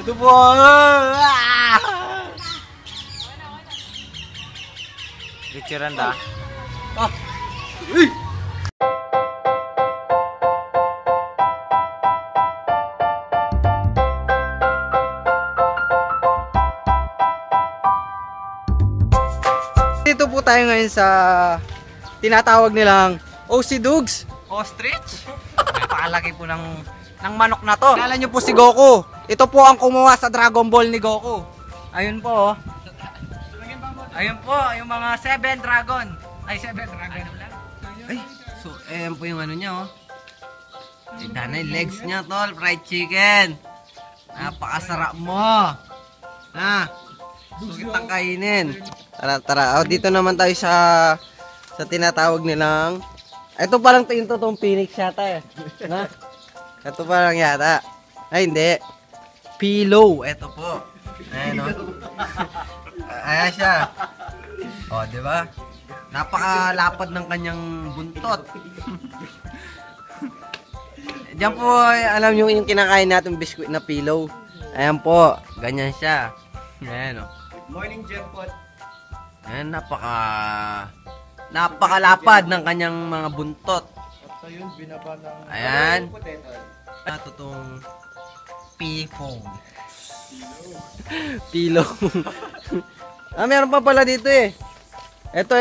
Ito po. Picturean da. Ah. Uy. Dito po tayo ngayon sa tinatawag nilang OC Dugs. Ostrich? Napakalaki po ng manok na to. Kala nyo po si Goku. Ito po ang kumuha sa Dragon Ball ni Goku. Ayun po. Ayun po, yung mga 7 dragon. Ay, 7 dragon. Ay, so, ayan po yung ano niya, oh. Ito na yung legs niya, tol. Fried chicken. Napakasarap mo. Ha? Sugit ang kainin. Tara, tara. Oh, dito naman tayo sa tinatawag nilang... Ito palang yung totoong Phoenix yata eh. Ha? Ito palang yata. Ay, hindi. Pillow. Ito po. Ayan, oh. Ayan siya. O, di ba? Napakalapad ng kanyang buntot. Diyan po, alam nyo yung kinakain natin biskuit na pillow. Ayan po. Ganyan siya. Ayan, o. Morning, Jempot. Ayan, napakalapad ng kanyang mga buntot. At ayun, binaba ng... Ayan. Natutong P-phone. Pillow. Meron pa pala dito eh. Ito.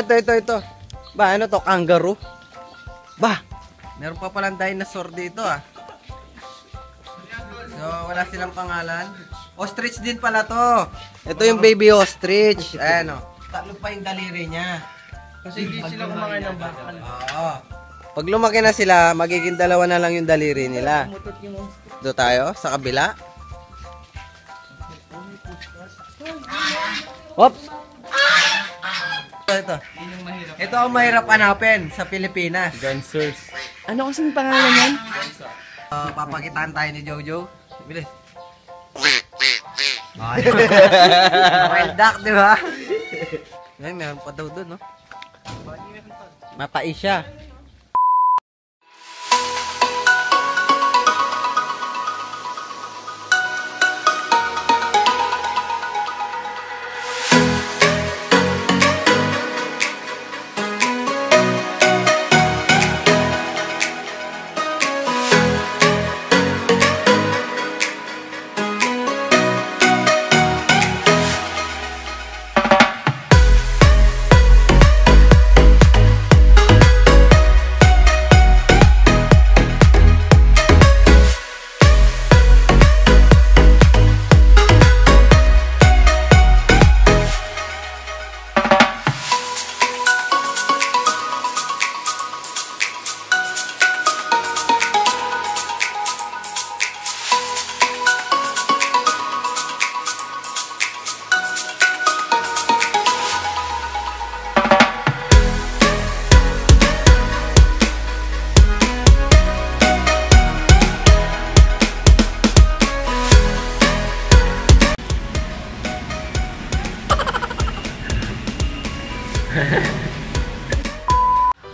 Ba, ano to? Kangaroo? Ba, meron pa palang dinosaur dito ah. So, wala silang pangalan. Ostrich din pala to. Ito yung baby ostrich. Ayan o. Tatlo pa yung daliri niya. Kasi hindi sila kumakain ng bakal. Oo. Pag lumaki na sila, magiging dalawa na lang yung daliri nila. Doon tayo, sa kabila. Oops! Ito ang mahirap hanapin sa Pilipinas. Gansers. Ano kasing pangalan yan? Papakitaan tayo ni Jojo. Bilis. Wild duck, di ba? Ay, meron pa daw doon, no? Matai siya.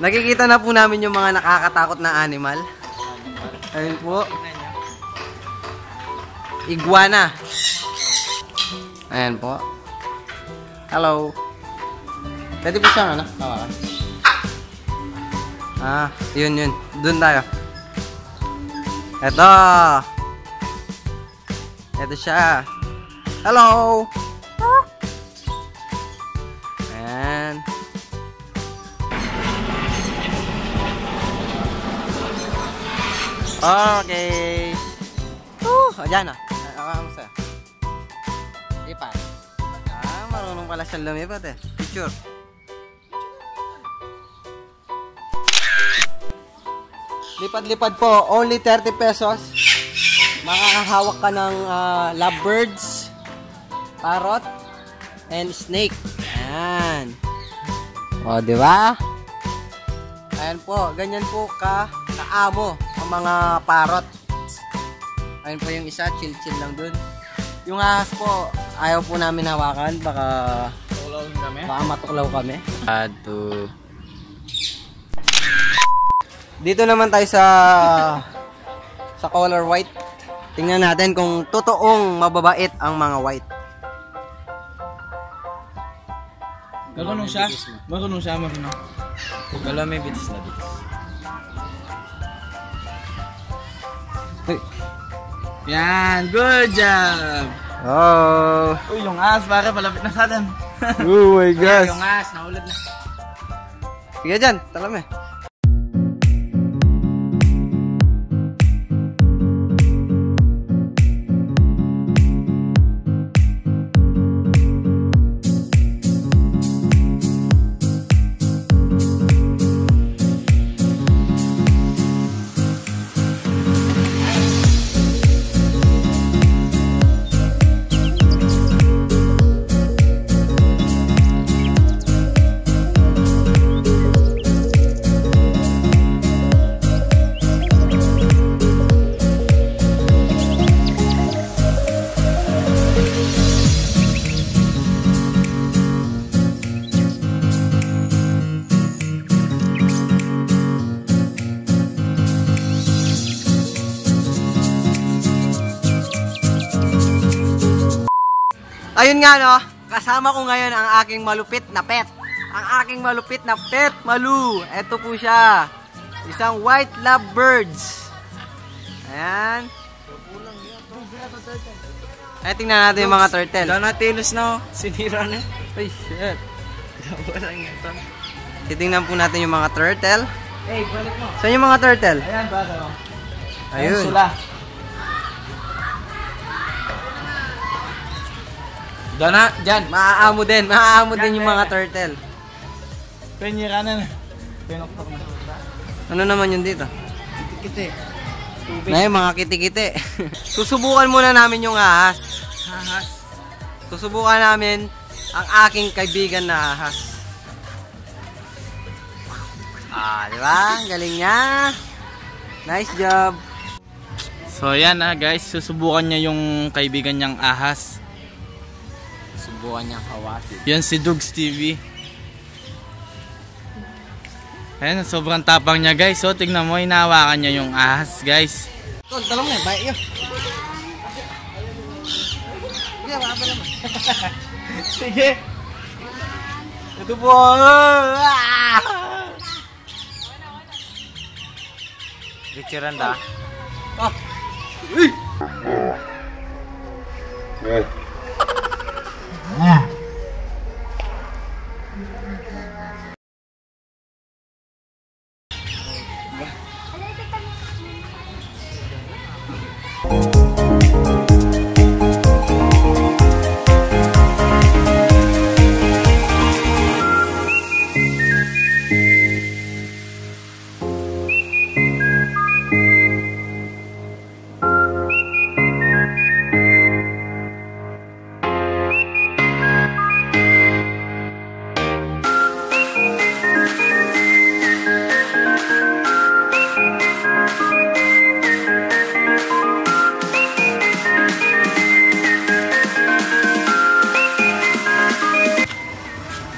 Nakikita na po namin yung mga nakakatakot na animal. Ayun po. Iguana. Ayan po. Hello. Pwede po siyang ano? Tawakan. Ah, yun. Doon tayo. Eto. Eto siya. Hello. Ayan. Okay. Ayan na. Kamusta? Lipat. Marunong pala siyang lumipat eh. Picture. Lipad-lipad po. Only 30 pesos. Makakahawak ka ng lovebirds, parrot, and snake. Ayan. O, diba? Ayan po. Ganyan po kaamo ang mga parrot. Ayun po yung isa, chill lang dun. Yung ahas po, ayaw po namin hawakan, baka matuklaw kami. Dito naman tayo sa color white. Tingnan natin kung totoong mababait ang mga white. Marunong siya? Marunong siya, marunong. Wala may bitis na bitis. Hey. Yan, good job! Oh. Uy, yung as, pare, palapit na sa atin. Oh my gosh. Yung as, nahulad na. Sige dyan, talam eh. Ayun nga no, kasama ko ngayon ang aking malupit na pet. Ang aking malupit na pet, Malu. Ito po siya. Isang white lovebirds. Ayan. Ay, tingnan natin yung mga turtle. Donatellos na, sinira na. Ay, shit. Walang ito. Titingnan po natin yung mga turtle. Hey, balik mo. Saan yung mga turtle? Ayan, baka. Ayun. Sula. Dona, dyan. Maaamo din yung mga turtle. Penyiranan na. Pinoktok na. Ano naman yun dito? Kiti. Nay, mga kiti-kiti. Susubukan muna namin yung ahas. Hahas. Susubukan namin ang aking kaibigan na ahas. Di ba? Ang galing niya. Nice job. So yan guys, susubukan niya yung kaibigan niyang ahas. Subukan niyang hawatin. Yan si Dugs TV. Ayan, sobrang tapang niya guys. So tignan mo, hinahawakan niya yung ahas guys. Tol, talong na, baik yun. Sige, baka pa naman. Sige. Ito po. Richiran da. Oh. Uy!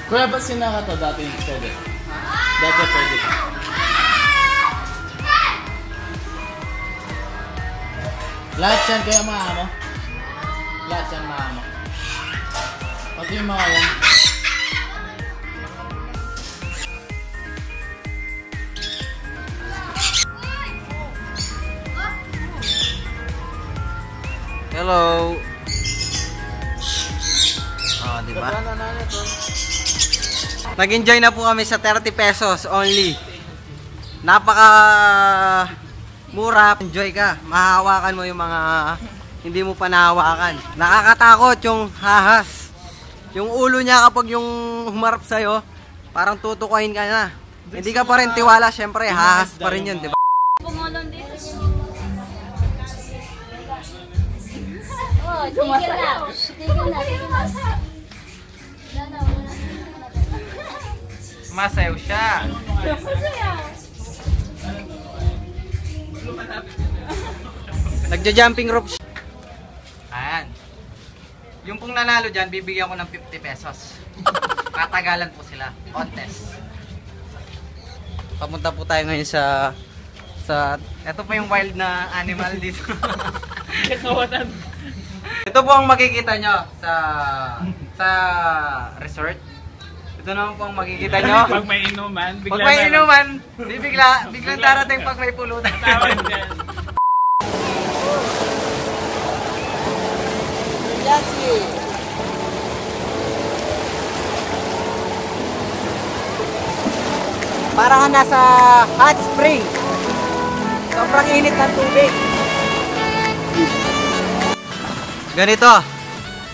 Kuya, ba't sinaka to dati yung pwede? Dati pwede ka. Lahat yan kaya maamo. Lahat yan maamo. Pati yung mga yan. Hello. Diba? Nag-enjoy na po kami sa 30 pesos only. Napaka mura. Enjoy ka. Mahahawakan mo yung mga hindi mo pa nahawakan. Nakakatakot yung hahas. Yung ulo niya kapag yung humarap sa'yo, parang tutukuhin ka na. Hindi ka pa rin tiwala, syempre hahas pa rin yun, diba? Pumulong dito. Oh, tigil na. Tigil na. Masayaw siya. Nagja-jumping rope siya. Ayan. Yung pong nanalo dyan, bibigyan ko ng 50 pesos. Katagalan po sila. Contest. Papunta po tayo ngayon sa ito pa yung wild na animal dito. Ito po ang makikita nyo sa resort. Ito naman po ang makikita nyo. Pag may inuman, Pag may inuman, biglang darating pag may pulutan. Tawag dyan. Parang nasa hot spring. Sobrang init ng tubig.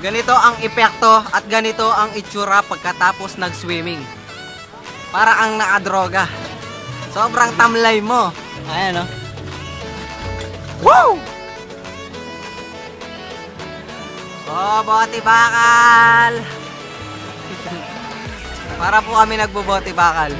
Ganito ang epekto at ganito ang itsura pagkatapos nag-swimming. Para ang nakadroga. Sobrang tamlay mo. Ayan o. Woo! Oh, bote bakal. Para po kami nagbobote bakal.